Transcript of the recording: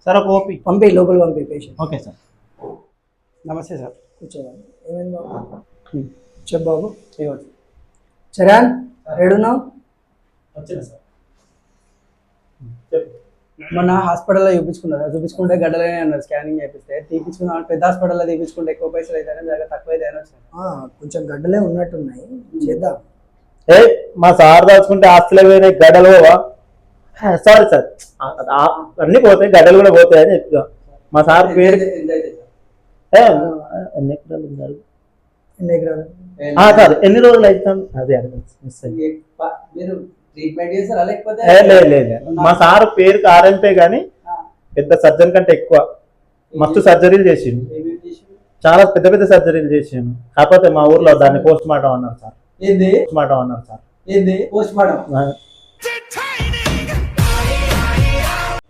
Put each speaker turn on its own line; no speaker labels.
Sir ఒక OP
పంపి లోపల పంపి పేషెంట్.
Okay sir.
నమస్తే సార్, కూర్చోవాలి. ఏమైంది బాబు? చెప్పు బాబు. చరణ్ ఏడున్నావు?
వచ్చినా సార్.
మొన్న హాస్పిటల్లో చూపించుకుంటే గడ్డలనే అన్నారు. స్కానింగ్ చేపిస్తే తీపించుకున్నాం. పెద్ద హాస్పిటల్లో తీపించుకుంటే ఎక్కువ పైసలు అవుతాయని దగ్గర తక్కువ అయితే కొంచెం గడ్డలే ఉన్నట్టున్నాయి. చేద్దాం.
మా సార్ దాచుకుంటే ఆస్తులు పోయినాయి, గడ్డలు పోవా? సారీ సార్, అన్ని పోతాయి, గడ్డలు కూడా పోతాయి అని చెప్తా. మా సార్ పేరు ఎన్ని ఎకరాలు ఉన్నారు సార్? ఎన్ని రోజులు అవుతాం? అదే లేదు, మా సార్ పేరుకి ఆర్ఎంపే గానీ పెద్ద సర్జన్ కంటే ఎక్కువ మస్తు సర్జరీలు చేసిండు, చాలా పెద్ద పెద్ద సర్జరీలు చేసిండు. కాకపోతే మా ఊర్లో దాన్ని పోస్ట్ మార్టం అన్నారు సార్. పోస్ట్ మార్టం అన్నారు సార్.